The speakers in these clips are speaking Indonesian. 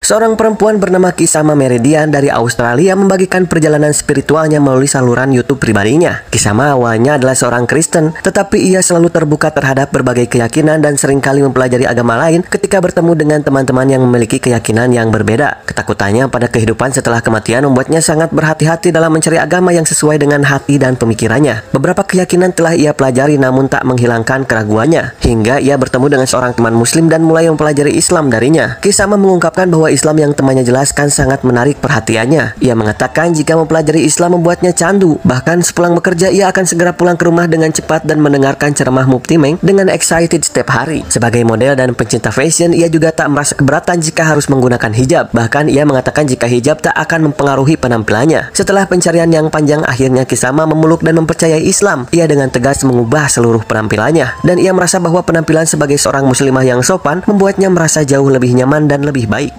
Seorang perempuan bernama Kisama Meridian dari Australia membagikan perjalanan spiritualnya melalui saluran YouTube pribadinya. Kisama awalnya adalah seorang Kristen, tetapi ia selalu terbuka terhadap berbagai keyakinan dan seringkali mempelajari agama lain ketika bertemu dengan teman-teman yang memiliki keyakinan yang berbeda. Ketakutannya pada kehidupan setelah kematian membuatnya sangat berhati-hati dalam mencari agama yang sesuai dengan hati dan pemikirannya. Beberapa keyakinan telah ia pelajari namun tak menghilangkan keraguannya, hingga ia bertemu dengan seorang teman muslim dan mulai mempelajari Islam darinya. Kisama mengungkapkan bahwa Islam yang temannya jelaskan sangat menarik perhatiannya. Ia mengatakan jika mempelajari Islam membuatnya candu. Bahkan sepulang bekerja ia akan segera pulang ke rumah dengan cepat dan mendengarkan ceramah Mufti Meng dengan excited setiap hari. Sebagai model dan pencinta fashion, ia juga tak merasa keberatan jika harus menggunakan hijab. Bahkan ia mengatakan jika hijab tak akan mempengaruhi penampilannya. Setelah pencarian yang panjang, akhirnya Kisama memeluk dan mempercayai Islam. Ia dengan tegas mengubah seluruh penampilannya, dan ia merasa bahwa penampilan sebagai seorang muslimah yang sopan membuatnya merasa jauh lebih nyaman dan lebih baik.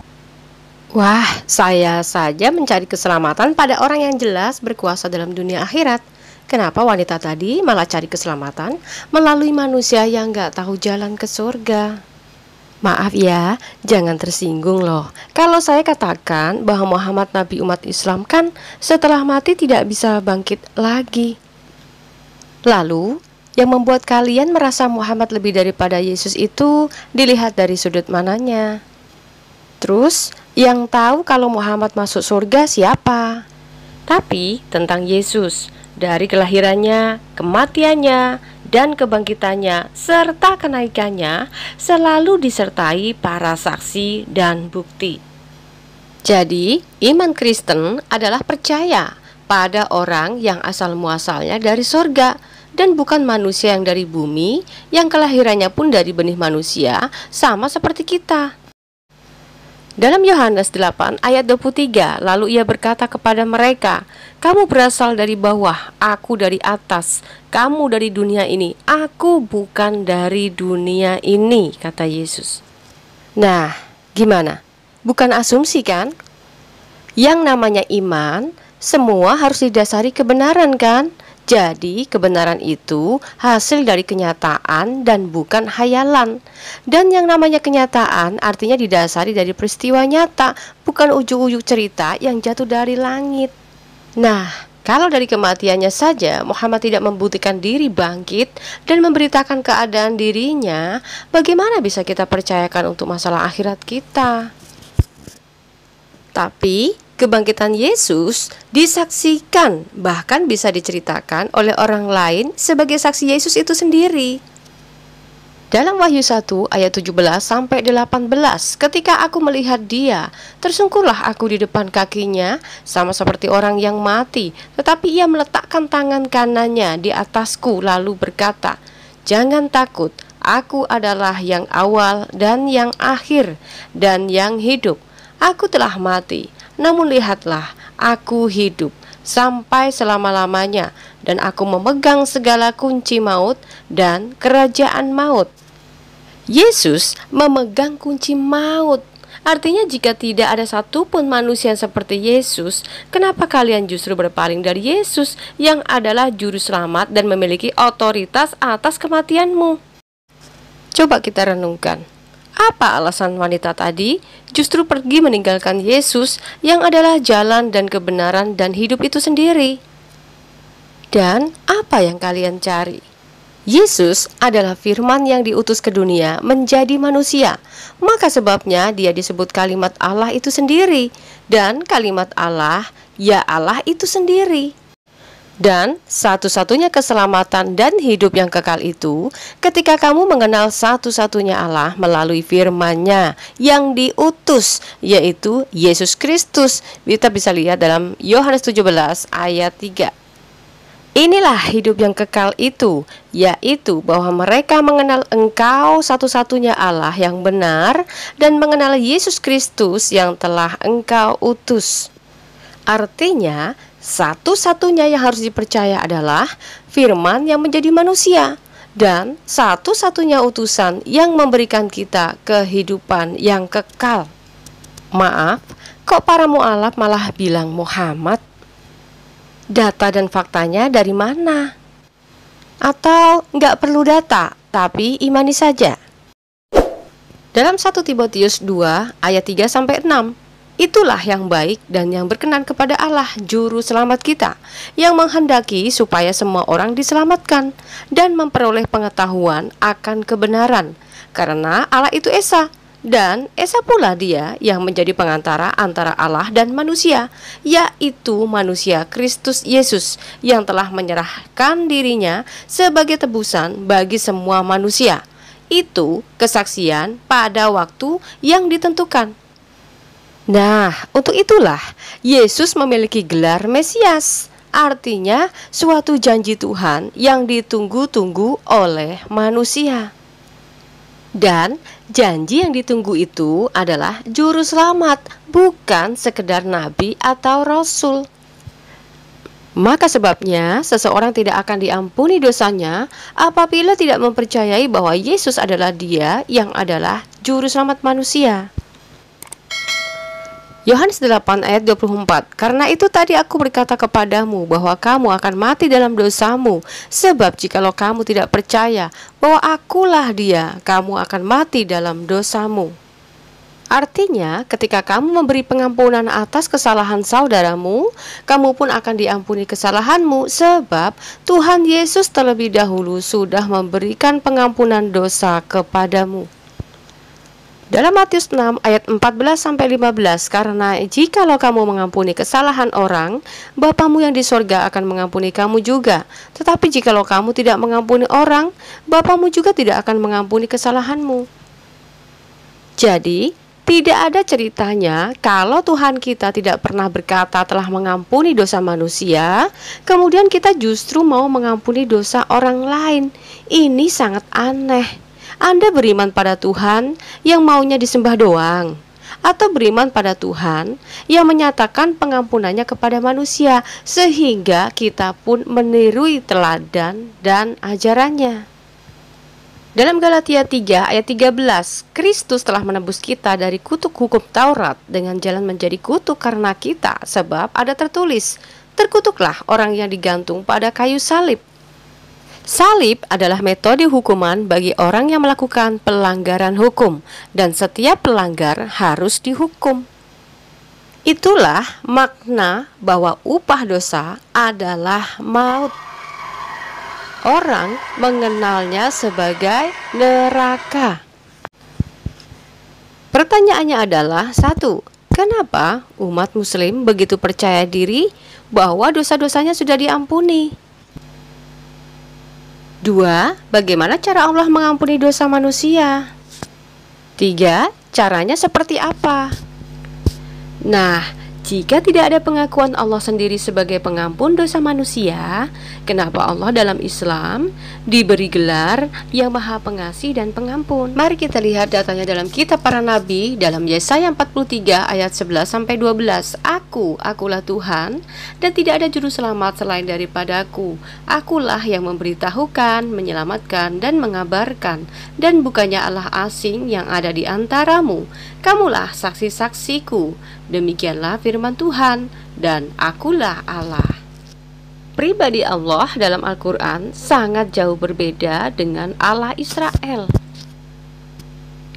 Wah, saya saja mencari keselamatan pada orang yang jelas berkuasa dalam dunia akhirat. Kenapa wanita tadi malah cari keselamatan melalui manusia yang gak tahu jalan ke surga? Maaf ya, jangan tersinggung loh. Kalau saya katakan bahwa Muhammad Nabi umat Islam kan setelah mati tidak bisa bangkit lagi. Lalu, yang membuat kalian merasa Muhammad lebih daripada Yesus itu dilihat dari sudut mananya? Terus, yang tahu kalau Muhammad masuk surga siapa? Tapi tentang Yesus, dari kelahirannya, kematiannya, dan kebangkitannya, serta kenaikannya, selalu disertai para saksi dan bukti. Jadi, iman Kristen adalah percaya pada orang yang asal muasalnya dari surga, dan bukan manusia yang dari bumi, yang kelahirannya pun dari benih manusia, sama seperti kita. Dalam Yohanes 8 ayat 23, lalu ia berkata kepada mereka, "Kamu berasal dari bawah, aku dari atas. Kamu dari dunia ini, aku bukan dari dunia ini," kata Yesus. Nah, gimana? Bukan asumsi kan? Yang namanya iman, semua harus didasari kebenaran kan? Jadi kebenaran itu hasil dari kenyataan dan bukan hayalan. Dan yang namanya kenyataan artinya didasari dari peristiwa nyata, bukan ujuk-ujuk cerita yang jatuh dari langit. Nah, kalau dari kematiannya saja Muhammad tidak membuktikan diri bangkit dan memberitakan keadaan dirinya, bagaimana bisa kita percayakan untuk masalah akhirat kita? Tapi kebangkitan Yesus disaksikan, bahkan bisa diceritakan oleh orang lain sebagai saksi Yesus itu sendiri. Dalam Wahyu 1 ayat 17-18, ketika aku melihat dia, tersungkurlah aku di depan kakinya, sama seperti orang yang mati, tetapi ia meletakkan tangan kanannya di atasku lalu berkata, "Jangan takut, aku adalah yang awal dan yang akhir dan yang hidup. Aku telah mati, namun lihatlah, aku hidup sampai selama-lamanya, dan aku memegang segala kunci maut dan kerajaan maut." Yesus memegang kunci maut. Artinya jika tidak ada satupun manusia yang seperti Yesus, kenapa kalian justru berpaling dari Yesus yang adalah juru selamat dan memiliki otoritas atas kematianmu? Coba kita renungkan. Apa alasan wanita tadi justru pergi meninggalkan Yesus yang adalah jalan dan kebenaran dan hidup itu sendiri? Dan apa yang kalian cari? Yesus adalah firman yang diutus ke dunia menjadi manusia. Maka sebabnya dia disebut kalimat Allah itu sendiri. Dan kalimat Allah, ya Allah itu sendiri. Dan satu-satunya keselamatan dan hidup yang kekal itu ketika kamu mengenal satu-satunya Allah melalui firman-Nya yang diutus, yaitu Yesus Kristus. Kita bisa lihat dalam Yohanes 17 ayat 3. Inilah hidup yang kekal itu, yaitu bahwa mereka mengenal Engkau satu-satunya Allah yang benar dan mengenal Yesus Kristus yang telah Engkau utus. Artinya, satu-satunya yang harus dipercaya adalah firman yang menjadi manusia, dan satu-satunya utusan yang memberikan kita kehidupan yang kekal. Maaf, kok para mu'alaf malah bilang Muhammad? Data dan faktanya dari mana? Atau nggak perlu data, tapi imani saja? Dalam 1 Timotius 2 ayat 3-6, itulah yang baik dan yang berkenan kepada Allah Juru Selamat kita, yang menghendaki supaya semua orang diselamatkan dan memperoleh pengetahuan akan kebenaran. Karena Allah itu Esa, dan Esa pula Dia yang menjadi pengantara antara Allah dan manusia, yaitu manusia Kristus Yesus, yang telah menyerahkan dirinya sebagai tebusan bagi semua manusia. Itu kesaksian pada waktu yang ditentukan. Nah, untuk itulah Yesus memiliki gelar Mesias, artinya suatu janji Tuhan yang ditunggu-tunggu oleh manusia. Dan janji yang ditunggu itu adalah juru selamat, bukan sekedar nabi atau rasul. Maka sebabnya seseorang tidak akan diampuni dosanya apabila tidak mempercayai bahwa Yesus adalah Dia yang adalah juru selamat manusia. Yohanes 8 ayat 24, karena itu tadi aku berkata kepadamu bahwa kamu akan mati dalam dosamu, sebab jikalau kamu tidak percaya bahwa akulah Dia, kamu akan mati dalam dosamu. Artinya, ketika kamu memberi pengampunan atas kesalahan saudaramu, kamu pun akan diampuni kesalahanmu, sebab Tuhan Yesus terlebih dahulu sudah memberikan pengampunan dosa kepadamu. Dalam Matius 6 ayat 14-15, karena jikalau kamu mengampuni kesalahan orang, Bapamu yang di sorga akan mengampuni kamu juga. Tetapi jikalau kamu tidak mengampuni orang, Bapamu juga tidak akan mengampuni kesalahanmu. Jadi, tidak ada ceritanya kalau Tuhan kita tidak pernah berkata telah mengampuni dosa manusia, kemudian kita justru mau mengampuni dosa orang lain. Ini sangat aneh. Anda beriman pada Tuhan yang maunya disembah doang, atau beriman pada Tuhan yang menyatakan pengampunannya kepada manusia, sehingga kita pun meniru teladan dan ajarannya. Dalam Galatia 3 ayat 13, Kristus telah menebus kita dari kutuk hukum Taurat dengan jalan menjadi kutuk karena kita, sebab ada tertulis, terkutuklah orang yang digantung pada kayu salib. Salib adalah metode hukuman bagi orang yang melakukan pelanggaran hukum, dan setiap pelanggar harus dihukum. Itulah makna bahwa upah dosa adalah maut. Orang mengenalnya sebagai neraka. Pertanyaannya adalah, 1. Kenapa umat muslim begitu percaya diri bahwa dosa-dosanya sudah diampuni? 2. Bagaimana cara Allah mengampuni dosa manusia? 3. Caranya seperti apa? Nah, jika tidak ada pengakuan Allah sendiri sebagai pengampun dosa manusia, kenapa Allah dalam Islam diberi gelar yang Maha Pengasih dan Pengampun? Mari kita lihat datanya dalam kitab para nabi dalam Yesaya 43 ayat 11-12. Akulah Tuhan dan tidak ada juru selamat selain daripadaku. Akulah yang memberitahukan, menyelamatkan dan mengabarkan, dan bukannya Allah asing yang ada di antaramu. Kamulah saksi-saksiku. Demikianlah firman Tuhan, dan akulah Allah. Pribadi Allah dalam Al-Quran sangat jauh berbeda dengan Allah Israel.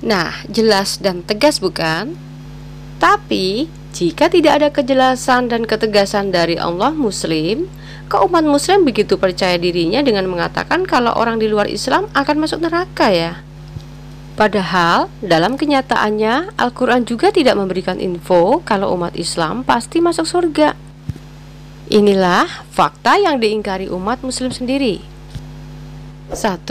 Nah, jelas dan tegas bukan? Tapi, jika tidak ada kejelasan dan ketegasan dari Allah Muslim, kok umat Muslim begitu percaya dirinya dengan mengatakan kalau orang di luar Islam akan masuk neraka ya? Padahal dalam kenyataannya Al-Quran juga tidak memberikan info kalau umat Islam pasti masuk surga. Inilah fakta yang diingkari umat Muslim sendiri. 1.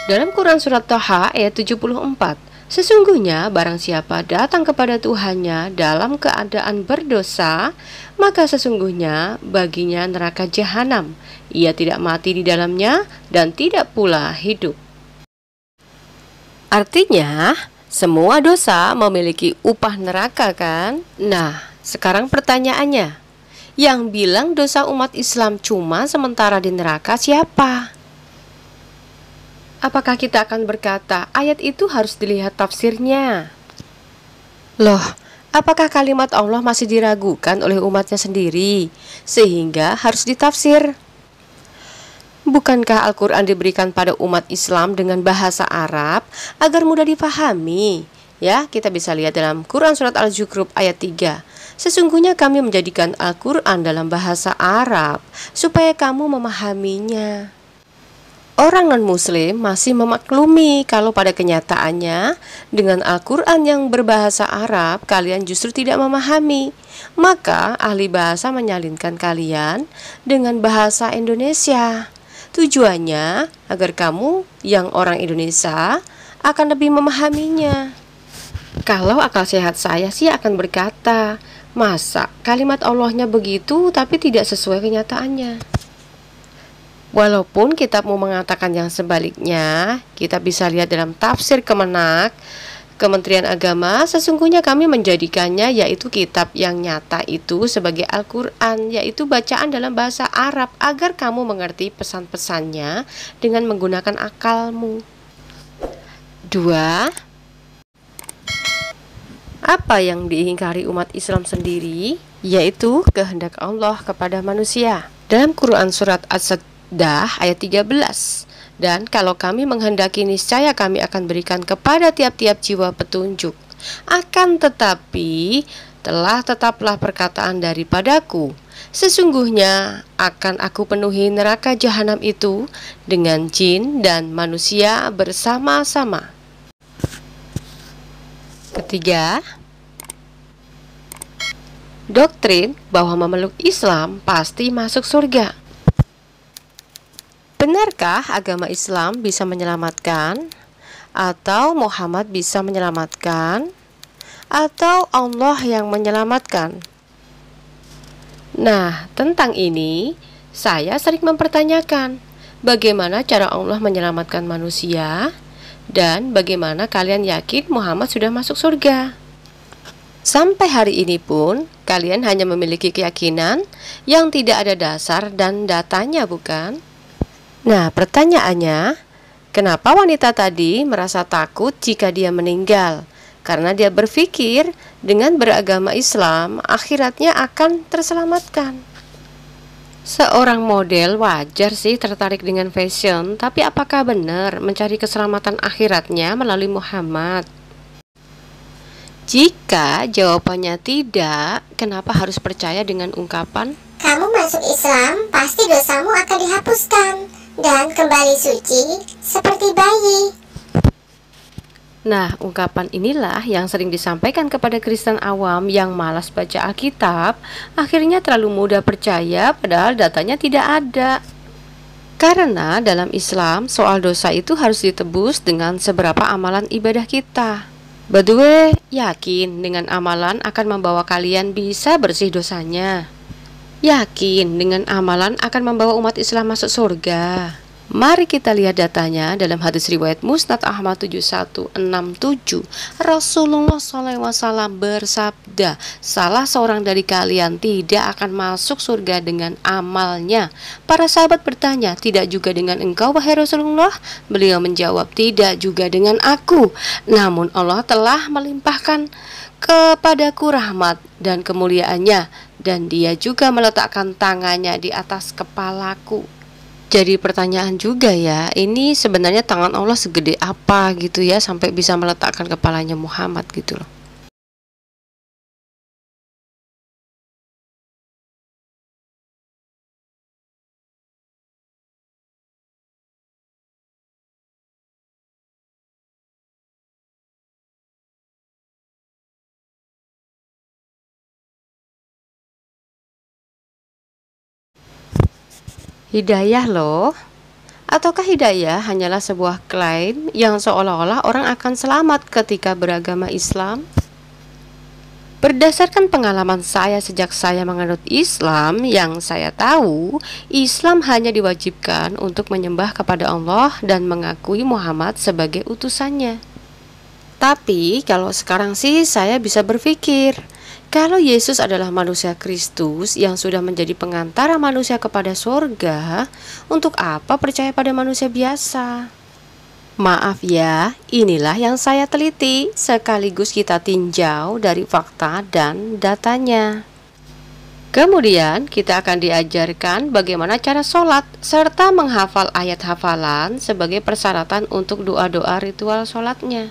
Dalam Quran surat Thaha ayat 74, sesungguhnya barang siapa datang kepada Tuhannya dalam keadaan berdosa, maka sesungguhnya baginya neraka jahanam. Ia tidak mati di dalamnya dan tidak pula hidup. Artinya, semua dosa memiliki upah neraka kan? Nah, sekarang pertanyaannya, yang bilang dosa umat Islam cuma sementara di neraka siapa? Apakah kita akan berkata, ayat itu harus dilihat tafsirnya? Loh, apakah kalimat Allah masih diragukan oleh umatnya sendiri, sehingga harus ditafsir? Bukankah Al-Quran diberikan pada umat Islam dengan bahasa Arab agar mudah dipahami? Ya, kita bisa lihat dalam Quran Surat Al-Zukhruf ayat 3. Sesungguhnya kami menjadikan Al-Quran dalam bahasa Arab supaya kamu memahaminya. Orang non-muslim masih memaklumi kalau pada kenyataannya dengan Al-Quran yang berbahasa Arab kalian justru tidak memahami. Maka ahli bahasa menyalinkan kalian dengan bahasa Indonesia. Tujuannya agar kamu yang orang Indonesia akan lebih memahaminya. Kalau akal sehat saya sih akan berkata, masa kalimat Allahnya begitu tapi tidak sesuai kenyataannya. Walaupun kitabmu mengatakan yang sebaliknya, kita bisa lihat dalam tafsir Kemenak, Kementerian Agama, sesungguhnya kami menjadikannya yaitu kitab yang nyata itu sebagai Al-Quran, yaitu bacaan dalam bahasa Arab agar kamu mengerti pesan-pesannya dengan menggunakan akalmu. 2. Apa yang diingkari umat Islam sendiri, yaitu kehendak Allah kepada manusia. Dalam Quran Surat As-Sajdah ayat 13, dan kalau kami menghendaki niscaya kami akan berikan kepada tiap-tiap jiwa petunjuk. Akan tetapi tetaplah perkataan daripadaku, sesungguhnya akan aku penuhi neraka jahanam itu dengan jin dan manusia bersama-sama. Ketiga, doktrin bahwa memeluk Islam pasti masuk surga. Benarkah agama Islam bisa menyelamatkan? Atau Muhammad bisa menyelamatkan? Atau Allah yang menyelamatkan? Nah, tentang ini saya sering mempertanyakan bagaimana cara Allah menyelamatkan manusia dan bagaimana kalian yakin Muhammad sudah masuk surga. Sampai hari ini pun kalian hanya memiliki keyakinan yang tidak ada dasar dan datanya, bukan? Nah, pertanyaannya, kenapa wanita tadi merasa takut jika dia meninggal? Karena dia berpikir dengan beragama Islam, akhiratnya akan terselamatkan. Seorang model wajar sih tertarik dengan fashion, tapi apakah benar mencari keselamatan akhiratnya melalui Muhammad? Jika jawabannya tidak, kenapa harus percaya dengan ungkapan, kamu masuk Islam, pasti dosamu akan dihapuskan dan kembali suci seperti bayi. Nah, ungkapan inilah yang sering disampaikan kepada Kristen awam yang malas baca Alkitab, akhirnya terlalu mudah percaya padahal datanya tidak ada. Karena dalam Islam, soal dosa itu harus ditebus dengan seberapa amalan ibadah kita. By the way, yakin dengan amalan akan membawa kalian bisa bersih dosanya? Yakin dengan amalan akan membawa umat Islam masuk surga? Mari kita lihat datanya dalam hadis riwayat Musnad Ahmad 7167. Rasulullah SAW bersabda, salah seorang dari kalian tidak akan masuk surga dengan amalnya. Para sahabat bertanya, tidak juga dengan engkau wahai Rasulullah? Beliau menjawab, tidak juga dengan aku. Namun Allah telah melimpahkan kepadaku rahmat dan kemuliaannya, dan dia juga meletakkan tangannya di atas kepalaku. Jadi pertanyaan juga ya, ini sebenarnya tangan Allah segede apa gitu ya sampai bisa meletakkan kepalanya Muhammad gitu loh. Hidayah loh. Ataukah hidayah hanyalah sebuah klaim yang seolah-olah orang akan selamat ketika beragama Islam? Berdasarkan pengalaman saya sejak saya menganut Islam, yang saya tahu, Islam hanya diwajibkan untuk menyembah kepada Allah dan mengakui Muhammad sebagai utusannya. Tapi kalau sekarang sih saya bisa berpikir, kalau Yesus adalah manusia Kristus yang sudah menjadi pengantara manusia kepada surga, untuk apa percaya pada manusia biasa? Maaf ya, inilah yang saya teliti, sekaligus kita tinjau dari fakta dan datanya. Kemudian kita akan diajarkan bagaimana cara sholat serta menghafal ayat hafalan sebagai persyaratan untuk doa-doa ritual sholatnya.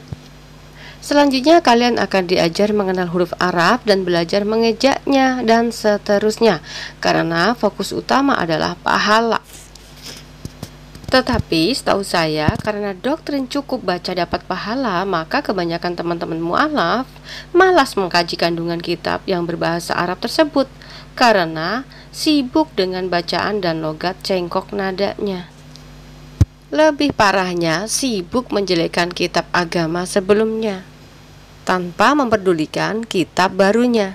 Selanjutnya kalian akan diajar mengenal huruf Arab dan belajar mengejaknya dan seterusnya, karena fokus utama adalah pahala. Tetapi setahu saya, karena doktrin cukup baca dapat pahala, maka kebanyakan teman-teman mu'alaf malas mengkaji kandungan kitab yang berbahasa Arab tersebut, karena sibuk dengan bacaan dan logat cengkok nadanya. Lebih parahnya, sibuk menjelekkan kitab agama sebelumnya, tanpa memperdulikan kitab barunya.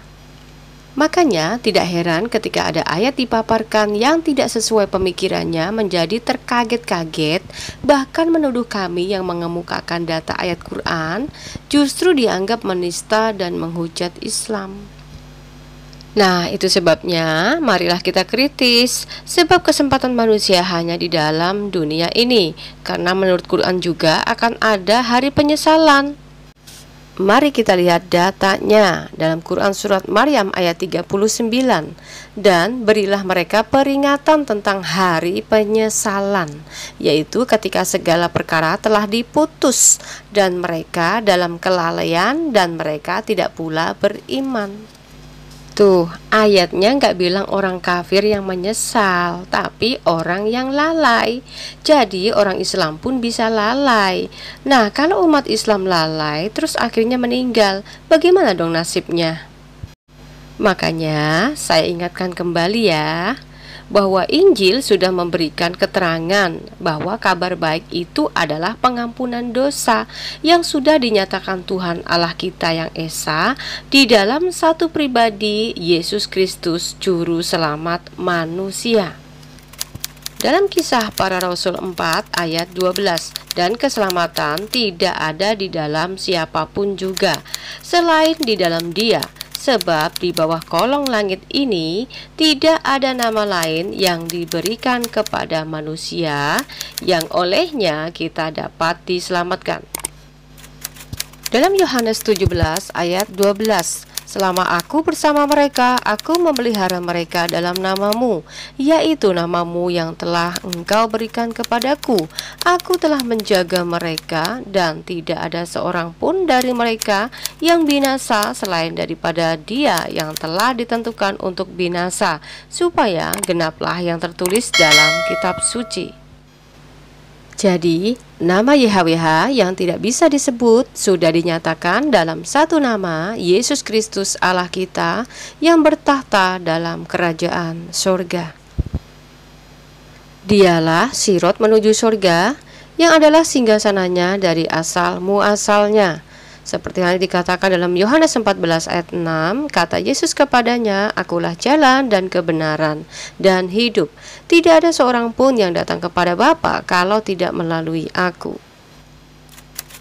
Makanya tidak heran ketika ada ayat dipaparkan yang tidak sesuai pemikirannya menjadi terkaget-kaget, bahkan menuduh kami yang mengemukakan data ayat Quran justru dianggap menista dan menghujat Islam. Nah, itu sebabnya marilah kita kritis, sebab kesempatan manusia hanya di dalam dunia ini, karena menurut Quran juga akan ada hari penyesalan. Mari kita lihat datanya dalam Quran surat Maryam ayat 39. Dan berilah mereka peringatan tentang hari penyesalan, yaitu ketika segala perkara telah diputus dan mereka dalam kelalaian dan mereka tidak pula beriman. Tuh, ayatnya nggak bilang orang kafir yang menyesal, tapi orang yang lalai. Jadi orang Islam pun bisa lalai. Nah, kalau umat Islam lalai terus akhirnya meninggal, bagaimana dong nasibnya? Makanya saya ingatkan kembali ya, bahwa Injil sudah memberikan keterangan bahwa kabar baik itu adalah pengampunan dosa yang sudah dinyatakan Tuhan Allah kita yang Esa di dalam satu pribadi, Yesus Kristus, Juru Selamat manusia. Dalam Kisah Para Rasul 4 ayat 12, dan keselamatan tidak ada di dalam siapapun juga selain di dalam Dia, sebab di bawah kolong langit ini tidak ada nama lain yang diberikan kepada manusia yang olehnya kita dapat diselamatkan. Dalam Yohanes 17 ayat 12, selama aku bersama mereka, aku memelihara mereka dalam namamu, yaitu namamu yang telah engkau berikan kepadaku. Aku telah menjaga mereka, dan tidak ada seorang pun dari mereka yang binasa selain daripada dia yang telah ditentukan untuk binasa, supaya genaplah yang tertulis dalam kitab suci. Jadi, nama YHWH yang tidak bisa disebut sudah dinyatakan dalam satu nama, Yesus Kristus Allah kita yang bertahta dalam kerajaan surga. Dialah sirot menuju surga yang adalah singgasananya dari asal muasalnya. Seperti yang dikatakan dalam Yohanes 14 ayat 6, kata Yesus kepadanya, akulah jalan dan kebenaran dan hidup. Tidak ada seorang pun yang datang kepada Bapa kalau tidak melalui aku.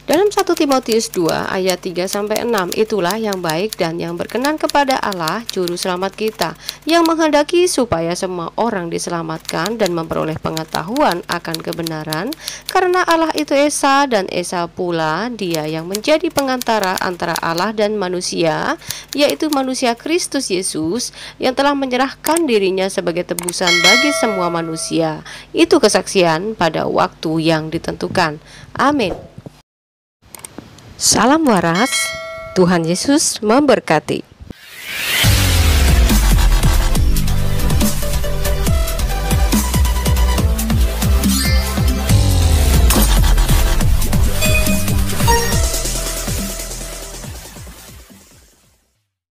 Dalam 1 Timotius 2 ayat 3-6, itulah yang baik dan yang berkenan kepada Allah Juru Selamat kita, yang menghendaki supaya semua orang diselamatkan dan memperoleh pengetahuan akan kebenaran, karena Allah itu Esa dan Esa pula Dia yang menjadi pengantara antara Allah dan manusia, yaitu manusia Kristus Yesus yang telah menyerahkan dirinya sebagai tebusan bagi semua manusia. Itu kesaksian pada waktu yang ditentukan. Amin. Salam waras, Tuhan Yesus memberkati.